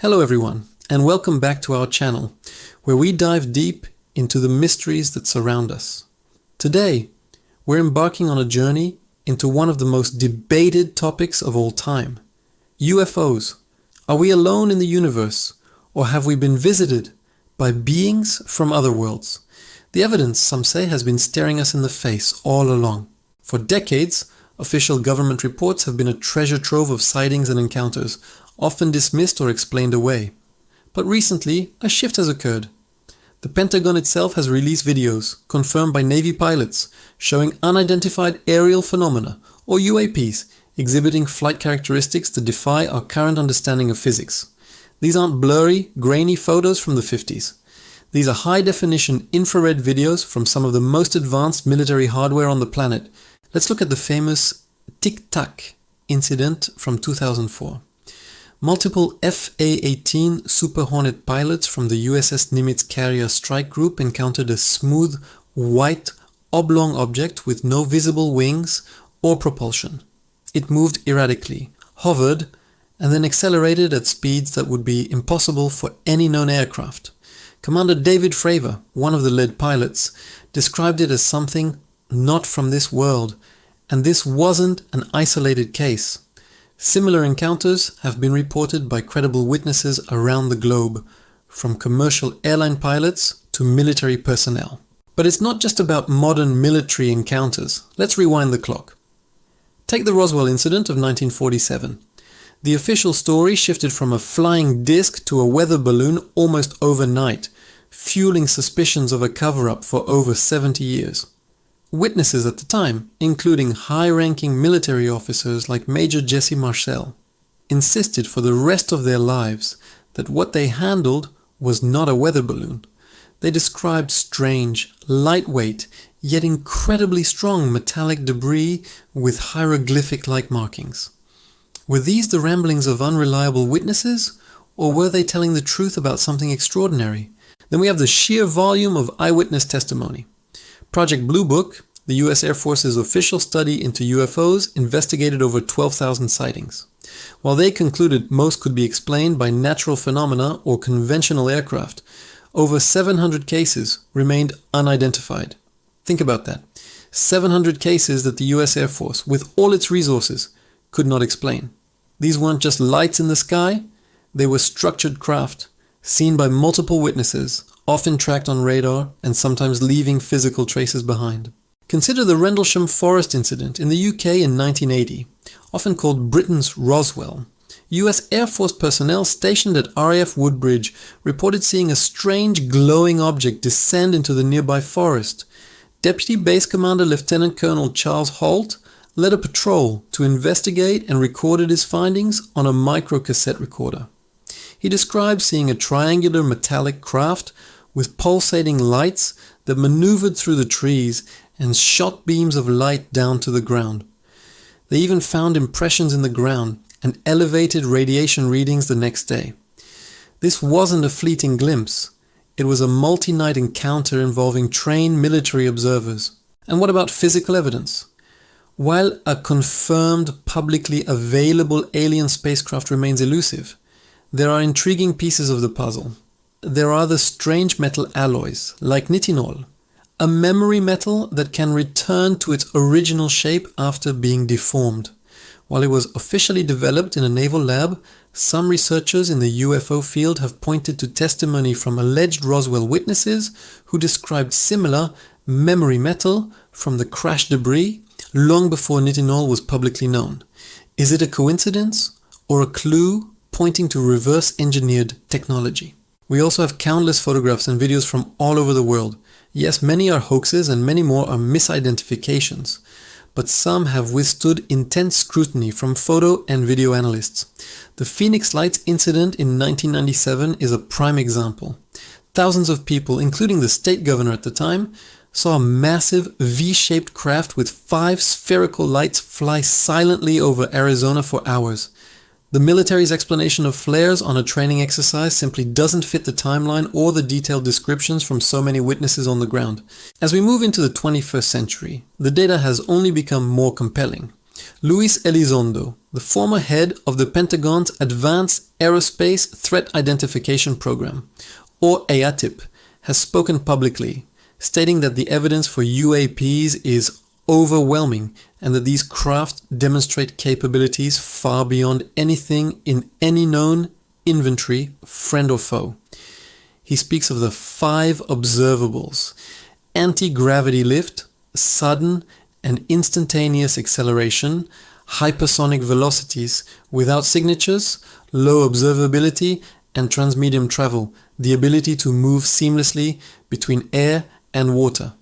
Hello everyone, and welcome back to our channel, where we dive deep into the mysteries that surround us. Today, we're embarking on a journey into one of the most debated topics of all time. UFOs. Are we alone in the universe, or have we been visited by beings from other worlds? The evidence, some say, has been staring us in the face all along. For decades, official government reports have been a treasure trove of sightings and encounters, often dismissed or explained away. But recently, a shift has occurred. The Pentagon itself has released videos, confirmed by Navy pilots, showing unidentified aerial phenomena, or UAPs, exhibiting flight characteristics that defy our current understanding of physics. These aren't blurry, grainy photos from the 50s. These are high-definition infrared videos from some of the most advanced military hardware on the planet. Let's look at the famous Tic Tac incident from 2004. Multiple FA-18 Super Hornet pilots from the USS Nimitz carrier strike group encountered a smooth, white, oblong object with no visible wings or propulsion. It moved erratically, hovered, and then accelerated at speeds that would be impossible for any known aircraft. Commander David Fravor, one of the lead pilots, described it as something not from this world, and this wasn't an isolated case. Similar encounters have been reported by credible witnesses around the globe, from commercial airline pilots to military personnel. But it's not just about modern military encounters. Let's rewind the clock. Take the Roswell incident of 1947. The official story shifted from a flying disc to a weather balloon almost overnight, fueling suspicions of a cover-up for over 70 years. Witnesses at the time, including high-ranking military officers like Major Jesse Marcel, insisted for the rest of their lives that what they handled was not a weather balloon. They described strange, lightweight, yet incredibly strong metallic debris with hieroglyphic-like markings. Were these the ramblings of unreliable witnesses, or were they telling the truth about something extraordinary? Then we have the sheer volume of eyewitness testimony. Project Blue Book, the US Air Force's official study into UFOs, investigated over 12,000 sightings. While they concluded most could be explained by natural phenomena or conventional aircraft, over 700 cases remained unidentified. Think about that. 700 cases that the US Air Force, with all its resources, could not explain. These weren't just lights in the sky, they were structured craft, seen by multiple witnesses, often tracked on radar and sometimes leaving physical traces behind. Consider the Rendlesham Forest incident in the UK in 1980, often called Britain's Roswell. US Air Force personnel stationed at RAF Woodbridge reported seeing a strange glowing object descend into the nearby forest. Deputy Base Commander Lieutenant Colonel Charles Holt led a patrol to investigate and recorded his findings on a microcassette recorder. He described seeing a triangular metallic craft with pulsating lights that maneuvered through the trees and shot beams of light down to the ground. They even found impressions in the ground and elevated radiation readings the next day. This wasn't a fleeting glimpse. It was a multi-night encounter involving trained military observers. And what about physical evidence? While a confirmed, publicly available alien spacecraft remains elusive, there are intriguing pieces of the puzzle. There are the strange metal alloys, like nitinol, a memory metal that can return to its original shape after being deformed. While it was officially developed in a naval lab, some researchers in the UFO field have pointed to testimony from alleged Roswell witnesses who described similar memory metal from the crash debris long before nitinol was publicly known. Is it a coincidence or a clue pointing to reverse-engineered technology? We also have countless photographs and videos from all over the world. Yes, many are hoaxes and many more are misidentifications, but some have withstood intense scrutiny from photo and video analysts. The Phoenix Lights incident in 1997 is a prime example. Thousands of people, including the state governor at the time, saw a massive V-shaped craft with 5 spherical lights fly silently over Arizona for hours. The military's explanation of flares on a training exercise simply doesn't fit the timeline or the detailed descriptions from so many witnesses on the ground. As we move into the 21st century, the data has only become more compelling. Luis Elizondo, the former head of the Pentagon's Advanced Aerospace Threat Identification Program, or AATIP, has spoken publicly, stating that the evidence for UAPs is overwhelming and that these craft demonstrate capabilities far beyond anything in any known inventory, friend or foe. He speaks of the 5 observables: anti-gravity lift, sudden and instantaneous acceleration, hypersonic velocities without signatures, low observability, and transmedium travel, the ability to move seamlessly between air and water.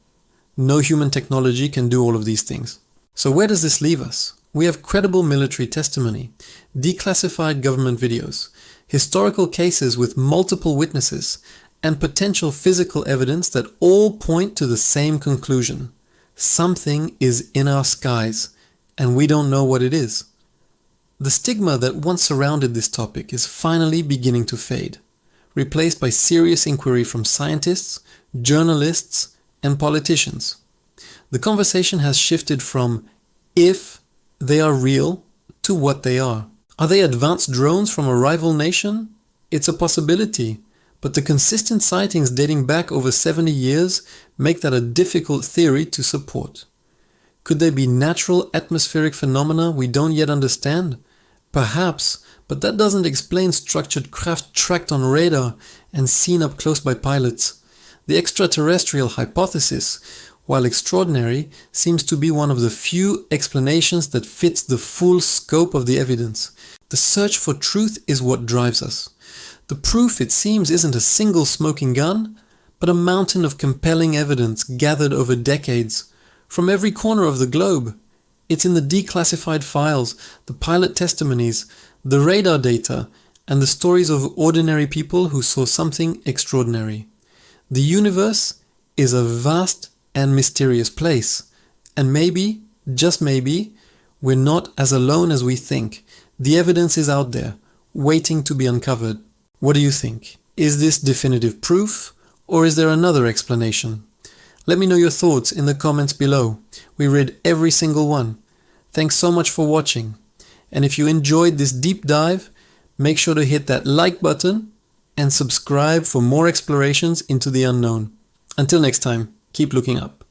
No human technology can do all of these things. So where does this leave us? We have credible military testimony, declassified government videos, historical cases with multiple witnesses, and potential physical evidence that all point to the same conclusion. Something is in our skies, and we don't know what it is. The stigma that once surrounded this topic is finally beginning to fade, replaced by serious inquiry from scientists, journalists, and politicians. The conversation has shifted from if they are real to what they are. Are they advanced drones from a rival nation? It's a possibility, but the consistent sightings dating back over 70 years make that a difficult theory to support. Could they be natural atmospheric phenomena we don't yet understand? Perhaps, but that doesn't explain structured craft tracked on radar and seen up close by pilots. The extraterrestrial hypothesis, while extraordinary, seems to be one of the few explanations that fits the full scope of the evidence. The search for truth is what drives us. The proof, it seems, isn't a single smoking gun, but a mountain of compelling evidence gathered over decades, from every corner of the globe. It's in the declassified files, the pilot testimonies, the radar data, and the stories of ordinary people who saw something extraordinary. The universe is a vast and mysterious place, and maybe, just maybe, we're not as alone as we think. The evidence is out there, waiting to be uncovered. What do you think? Is this definitive proof, or is there another explanation? Let me know your thoughts in the comments below. We read every single one. Thanks so much for watching. And if you enjoyed this deep dive, make sure to hit that like button and subscribe for more explorations into the unknown. Until next time, keep looking up.